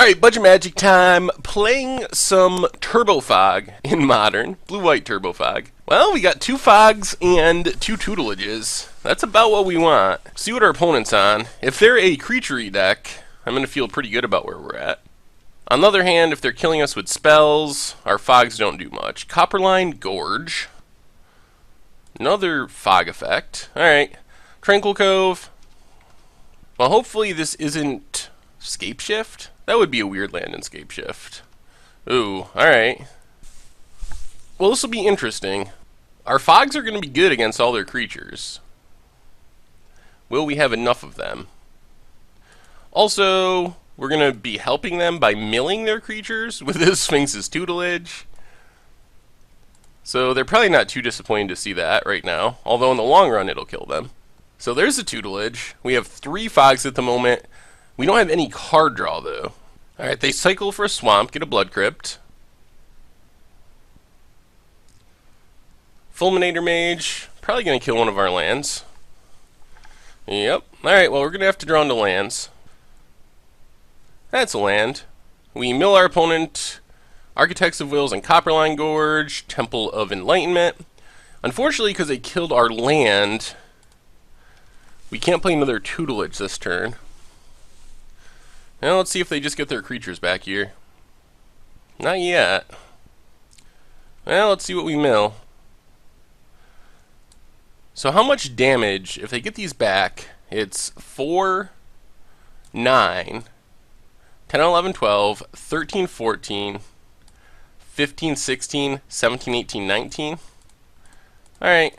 Alright, budget magic time. Playing some Turbo Fog in Modern. Blue-white Turbo Fog. Well, we got 2 Fogs and 2 Tutelages. That's about what we want. See what our opponent's on. If they're a creature-y deck, I'm going to feel pretty good about where we're at. On the other hand, if they're killing us with spells, our Fogs don't do much. Copperline Gorge. Another Fog effect. Alright. Tranquil Cove. Well, hopefully this isn't Scapeshift. That would be a weird land in Scapeshift. Ooh, alright. Well, this will be interesting. Our Fogs are going to be good against all their creatures. Will we have enough of them? Also, we're going to be helping them by milling their creatures with this Sphinx's Tutelage. So they're probably not too disappointed to see that right now, although in the long run it'll kill them. So there's the Tutelage. We have 3 Fogs at the moment. We don't have any card draw though. Alright, they cycle for a swamp, get a Blood Crypt. Fulminator Mage, probably going to kill one of our lands. Yep. Alright, well we're going to have to draw into lands. That's a land. We mill our opponent, Architects of Wills and Copperline Gorge, Temple of Enlightenment. Unfortunately, because they killed our land, we can't play another Tutelage this turn. Now let's see if they just get their creatures back here. Not yet. Well, let's see what we mill. So how much damage, if they get these back, it's 4, 9, 10, 11, 12, 13, 14, 15, 16, 17, 18, 19. Alright.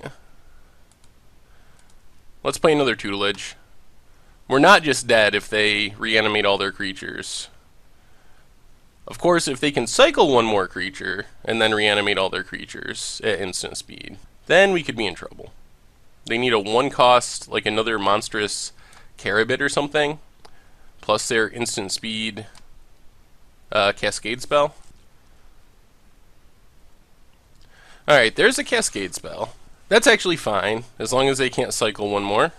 Let's play another Tutelage. We're not just dead if they reanimate all their creatures. Of course, if they can cycle one more creature and then reanimate all their creatures at instant speed, then we could be in trouble. They need a 1-cost, like another monstrous Carabit or something, plus their instant speed Cascade spell. Alright, there's a Cascade spell. That's actually fine, as long as they can't cycle one more.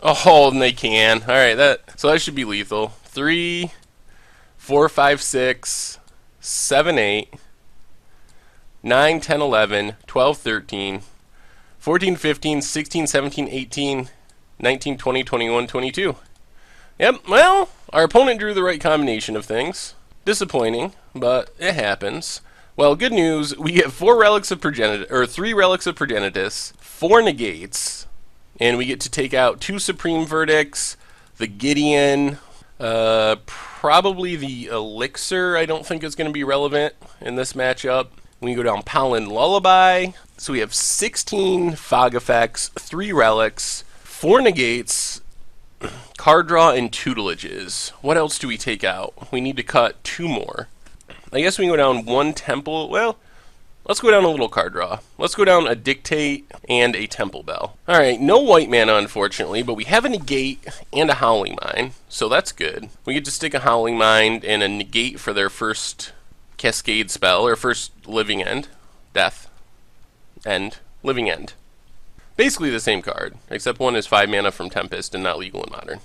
Oh, and they can. Alright, so that should be lethal. 3, 4, 5, 6, 7, 8, 9, 10, 11, 12, 13, 14, 15, 16, 17, 18, 19, 20, 21, 22. Yep, well, our opponent drew the right combination of things. Disappointing, but it happens. Well, good news, we get 3 relics of Progenitus, 4 negates, and we get to take out 2 Supreme Verdicts, the Gideon, probably the Elixir I don't think is going to be relevant in this matchup. We go down Pollen Lullaby, so we have 16 Fog effects, 3 relics, 4 negates, card draw, and Tutelages. What else do we take out? We need to cut 2 more. I guess we can go down 1 Temple. Well, let's go down a little card draw. Let's go down a Dictate and a Temple Bell. Alright, no white mana unfortunately, but we have a negate and a Howling Mine, so that's good. We get to stick a Howling Mine and a negate for their first Cascade spell, or first Living End. Death. End. Living End. Basically the same card, except one is 5 mana from Tempest and not legal in Modern.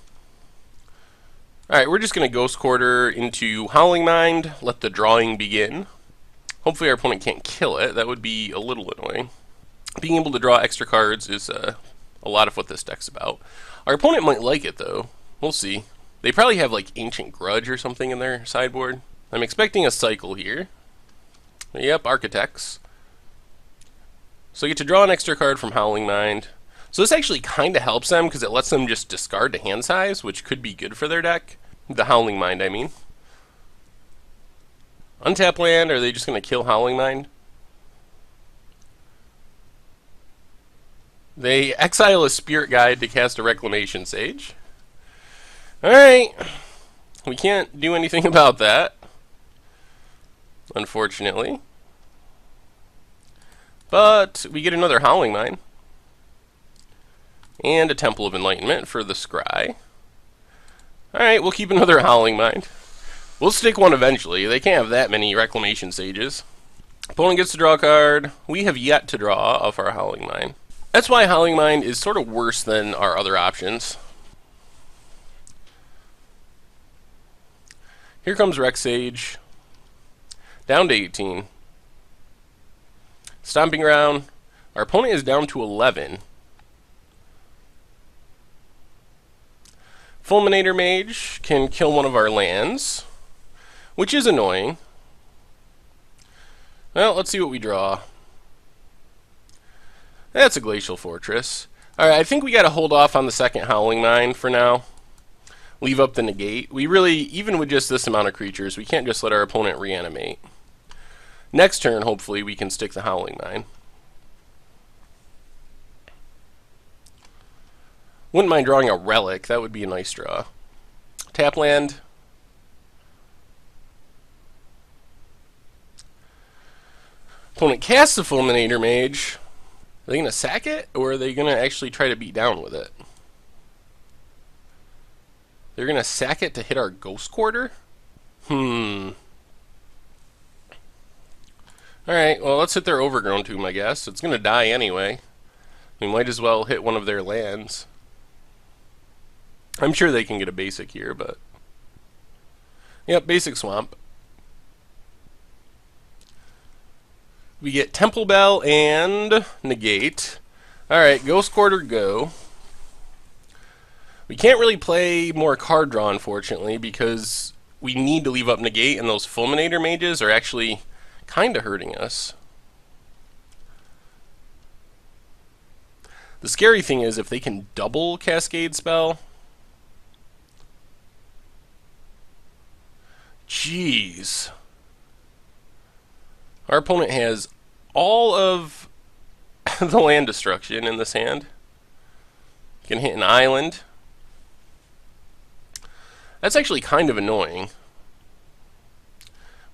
Alright, we're just going to Ghost Quarter into Howling Mind, let the drawing begin. Hopefully our opponent can't kill it, that would be a little annoying. Being able to draw extra cards is a lot of what this deck's about. Our opponent might like it though, we'll see. They probably have like Ancient Grudge or something in their sideboard. I'm expecting a cycle here. Yep, Architects. So you get to draw an extra card from Howling Mind. So this actually kind of helps them because it lets them just discard to hand size, which could be good for their deck. The Howling Mind, I mean. Untap land, are they just going to kill Howling Mind? They exile a Spirit Guide to cast a Reclamation Sage. Alright. We can't do anything about that, unfortunately. But we get another Howling Mine. And a Temple of Enlightenment for the Scry. Alright, we'll keep another Howling Mine. We'll stick one eventually. They can't have that many Reclamation Sages. Opponent gets to draw a card. We have yet to draw off our Howling Mine. That's why Howling Mine is sort of worse than our other options. Here comes Rex Sage. Down to 18. Stomping Ground. Our opponent is down to 11. Fulminator Mage can kill one of our lands, which is annoying. Well, let's see what we draw. That's a Glacial Fortress. Alright, I think we gotta hold off on the second Howling Mine for now. Leave up the negate. We really, even with just this amount of creatures, we can't just let our opponent reanimate. Next turn, hopefully, we can stick the Howling Mine. Wouldn't mind drawing a Relic. That would be a nice draw. Tap land. Opponent casts the Fulminator Mage. Are they going to sack it, or are they going to actually try to beat down with it? They're going to sack it to hit our Ghost Quarter? Alright, well, let's hit their Overgrown Tomb, I guess. It's going to die anyway. We might as well hit one of their lands. I'm sure they can get a basic here, but... Yep, basic Swamp. We get Temple Bell and negate. Alright, Ghost Quarter go. We can't really play more card draw, unfortunately, because we need to leave up negate, and those Fulminator Mages are actually kind of hurting us. The scary thing is if they can double Cascade Spell. Jeez. Our opponent has all of the land destruction in this hand. Can hit an island. That's actually kind of annoying.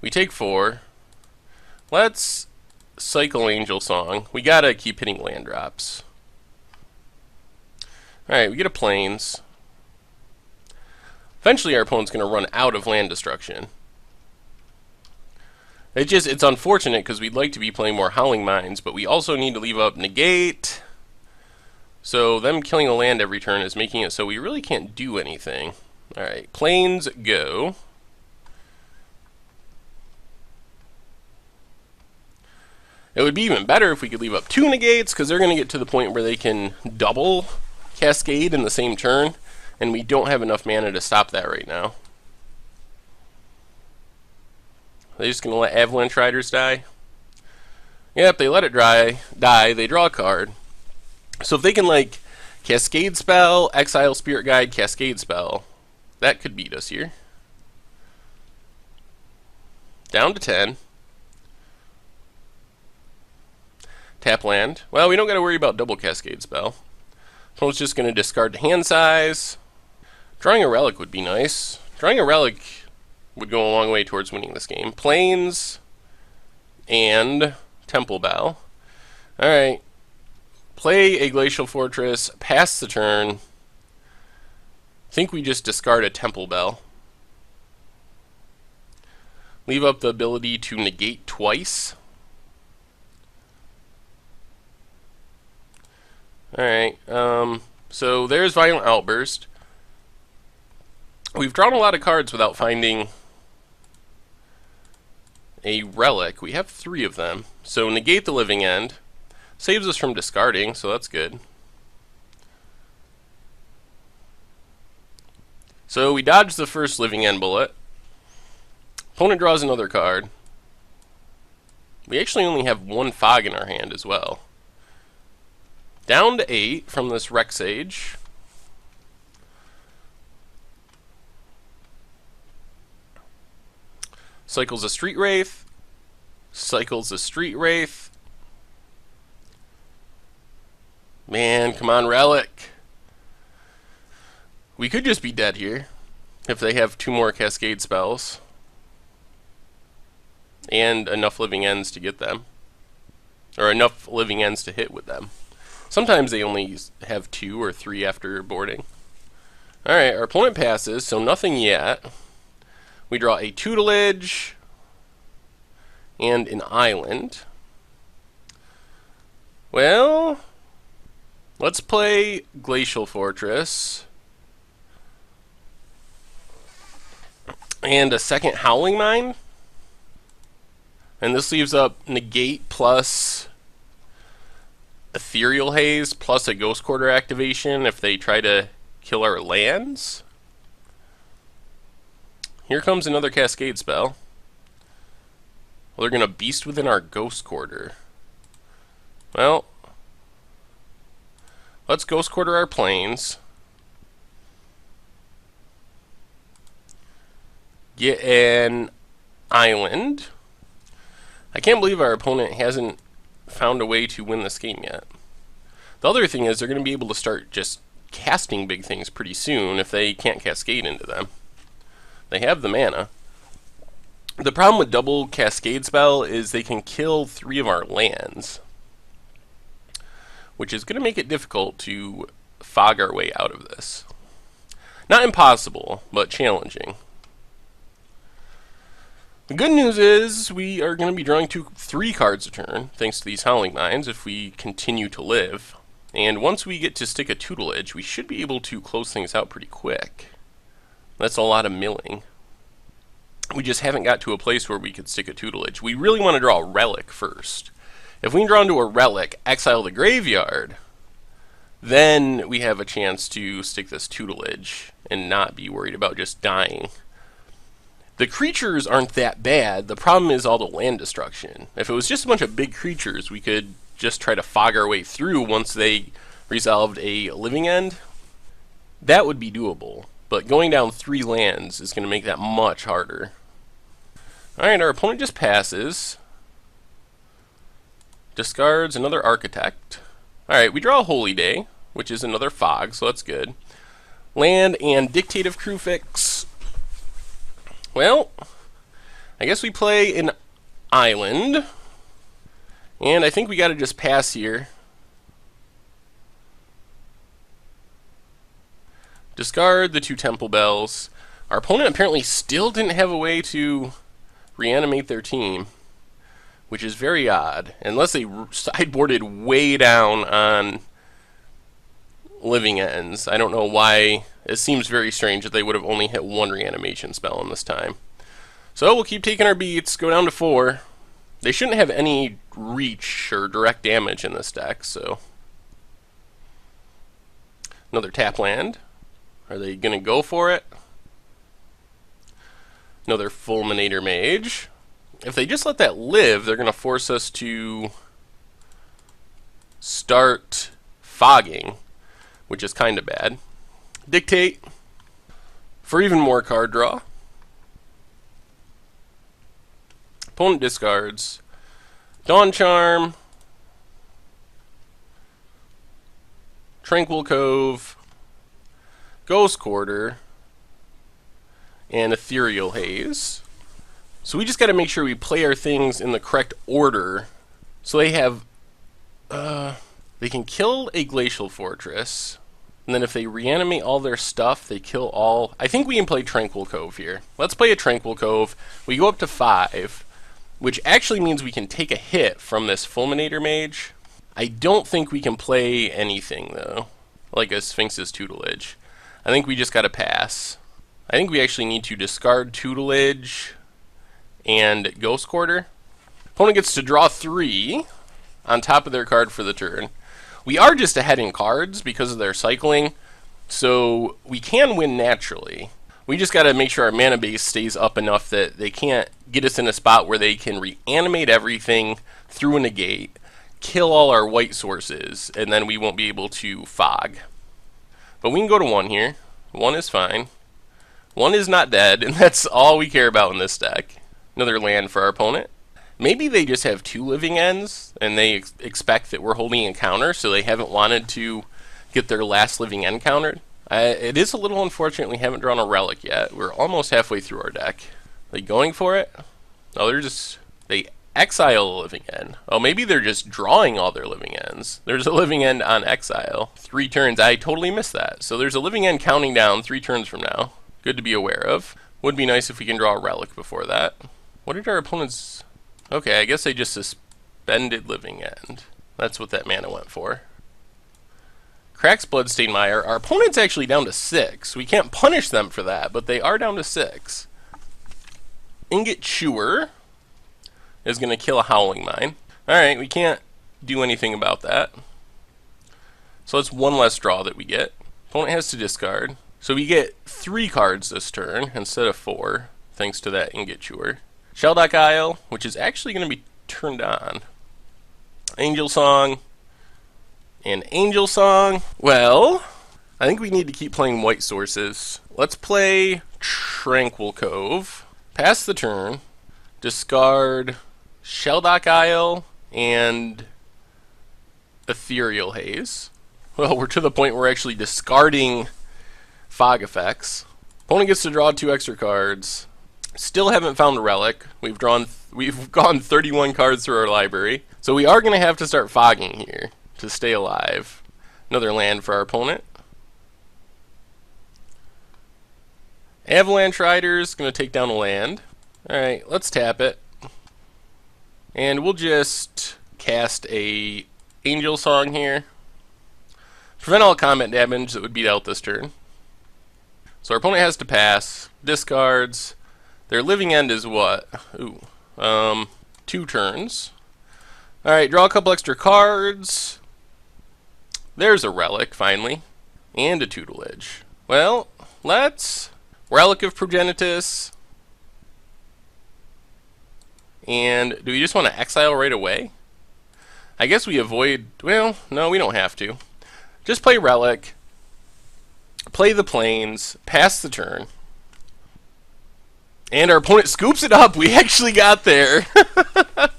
We take 4. Let's cycle Angel Song. We gotta keep hitting land drops. Alright, we get a Plains. Eventually our opponent's gonna run out of land destruction. It's unfortunate because we'd like to be playing more Howling Mines, but we also need to leave up negate. So them killing a land every turn is making it so we really can't do anything. Alright, Plains go. It would be even better if we could leave up 2 negates, because they're going to get to the point where they can double Cascade in the same turn, and we don't have enough mana to stop that right now. They're just going to let Avalanche Riders die? Yep, they let it die, they draw a card. So if they can, like, Cascade Spell, Exile Spirit Guide, Cascade Spell, that could beat us here. Down to 10. Tap land. Well, we don't got to worry about double Cascade Spell. Opponent's just going to discard the hand size. Drawing a Relic would be nice. Drawing a Relic would go a long way towards winning this game. Plains and Temple Bell. Alright. Play a Glacial Fortress, pass the turn. I think we just discard a Temple Bell. Leave up the ability to negate twice. Alright, so there's Violent Outburst. We've drawn a lot of cards without finding a relic. We have 3 of them. So negate the Living End. Saves us from discarding, so that's good. So we dodge the first Living End bullet. Opponent draws another card. We actually only have 1 Fog in our hand as well. Down to 8 from this Rex Sage. Cycles a Street Wraith. Cycles a Street Wraith. Man, come on, Relic. We could just be dead here if they have 2 more Cascade spells. And enough Living Ends to get them. Or enough Living Ends to hit with them. Sometimes they only have 2 or 3 after boarding. Alright, our opponent passes, so nothing yet. We draw a Tutelage and an Island. Well, let's play Glacial Fortress. And a second Howling Mine. And this leaves up Negate plus Ethereal Haze plus a Ghost Quarter activation if they try to kill our lands. Here comes another Cascade spell. Well, they're going to Beast within our Ghost Quarter. Well, let's Ghost Quarter our plains. Get an island. I can't believe our opponent hasn't found a way to win this game yet. The other thing is they're going to be able to start just casting big things pretty soon if they can't cascade into them. They have the mana. The problem with double cascade spell is they can kill 3 of our lands, which is going to make it difficult to fog our way out of this. Not impossible, but challenging. The good news is we are going to be drawing 3 cards a turn, thanks to these Howling Mines, if we continue to live. And once we get to stick a Tutelage, we should be able to close things out pretty quick. That's a lot of milling. We just haven't got to a place where we could stick a Tutelage. We really want to draw a Relic first. If we can draw into a Relic, exile the graveyard, then we have a chance to stick this Tutelage and not be worried about just dying. The creatures aren't that bad. The problem is all the land destruction. If it was just a bunch of big creatures, we could just try to fog our way through once they resolved a living end. That would be doable. But going down 3 lands is going to make that much harder. Alright, our opponent just passes. Discards another Architect. Alright, we draw a Holy Day, which is another fog, so that's good. Land and Dictative Crucifix. Well, I guess we play an island. And I think we got to just pass here. Discard the 2 Temple Bells. Our opponent apparently still didn't have a way to reanimate their team, which is very odd. Unless they sideboarded way down on living ends. I don't know why. It seems very strange that they would have only hit 1 reanimation spell in this time. So we'll keep taking our beats, go down to 4. They shouldn't have any reach or direct damage in this deck, so. Another tap land. Are they going to go for it? Another Fulminator Mage. If they just let that live, they're going to force us to start fogging, which is kind of bad. Dictate for even more card draw. Opponent discards. Dawn Charm. Tranquil Cove. Ghost Quarter. And Ethereal Haze. So we just got to make sure we play our things in the correct order. So they have... they can kill a Glacial Fortress. And then if they reanimate all their stuff, they kill all... I think we can play Tranquil Cove here. Let's play a Tranquil Cove. We go up to 5. Which actually means we can take a hit from this Fulminator Mage. I don't think we can play anything, though. Like a Sphinx's Tutelage. I think we just got to pass. I think we actually need to discard Tutelage and Ghost Quarter. Opponent gets to draw 3 on top of their card for the turn. We are just ahead in cards because of their cycling, so we can win naturally. We just got to make sure our mana base stays up enough that they can't get us in a spot where they can reanimate everything through a negate, kill all our white sources, and then we won't be able to fog. But we can go to 1 here. 1 is fine. 1 is not dead, and that's all we care about in this deck. Another land for our opponent. Maybe they just have 2 living ends, and they expect that we're holding a counter, so they haven't wanted to get their last living end countered. It is a little unfortunate we haven't drawn a relic yet. We're almost halfway through our deck. Are they going for it? Oh, they exile a living end. Oh, maybe they're just drawing all their living ends. There's a living end on exile. 3 turns. I totally missed that. So there's a living end counting down 3 turns from now. Good to be aware of. Would be nice if we can draw a relic before that. What did our opponents... Okay, I guess they just suspended living end. That's what that mana went for. Cracks Bloodstained Mire. Our opponent's actually down to 6. We can't punish them for that, but they are down to 6. Ingot Chewer is going to kill a Howling Mine. Alright, we can't do anything about that. So that's one less draw that we get. Opponent has to discard. So we get 3 cards this turn instead of 4, thanks to that Ingot Chewer. Shelldock Isle, which is actually going to be turned on. Angel Song. And Angel Song. Well, I think we need to keep playing white sources. Let's play Tranquil Cove. Pass the turn. Discard Shelldock Isle and Ethereal Haze. Well, we're to the point where we're actually discarding Fog Effects. Opponent gets to draw 2 extra cards. Still haven't found a relic. We've gone 31 cards through our library. So we are going to have to start fogging here to stay alive. Another land for our opponent. Avalanche Rider's going to take down a land. Alright, let's tap it. And we'll just cast a Angel Song here. Prevent all combat damage that would be dealt this turn. So our opponent has to pass. Discards. Their living end is what? Ooh. 2 turns. Alright, draw a couple extra cards. There's a relic, finally. And a tutelage. Well, let's Relic of Progenitus. And do we just want to exile right away? I guess we avoid... Well, no, we don't have to. Just play Relic. Play the Plains. Pass the turn. And our opponent scoops it up. We actually got there.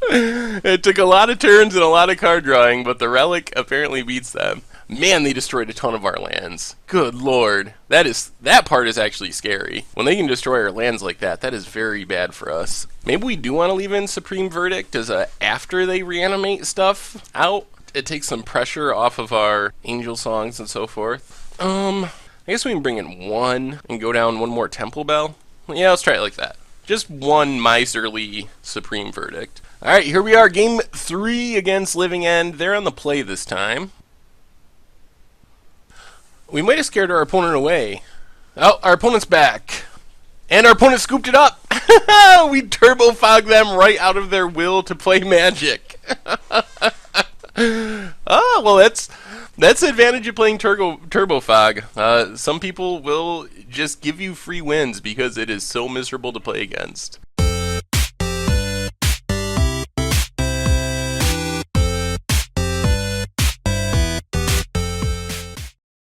It took a lot of turns and a lot of card drawing, but the Relic apparently beats them. Man, they destroyed a ton of our lands. Good lord. That part is actually scary. When they can destroy our lands like that, that is very bad for us. Maybe we do want to leave in Supreme Verdict as after they reanimate stuff out. It takes some pressure off of our Angel Songs and so forth. I guess we can bring in 1 and go down 1 more Temple Bell. Yeah, let's try it like that. Just 1 miserly Supreme Verdict. Alright, here we are, game 3 against Living End. They're on the play this time. We might have scared our opponent away. Oh, our opponent's back. And our opponent scooped it up. We turbo fogged them right out of their will to play Magic. Oh, well, that's the advantage of playing turbo fog. Some people will just give you free wins because it is so miserable to play against.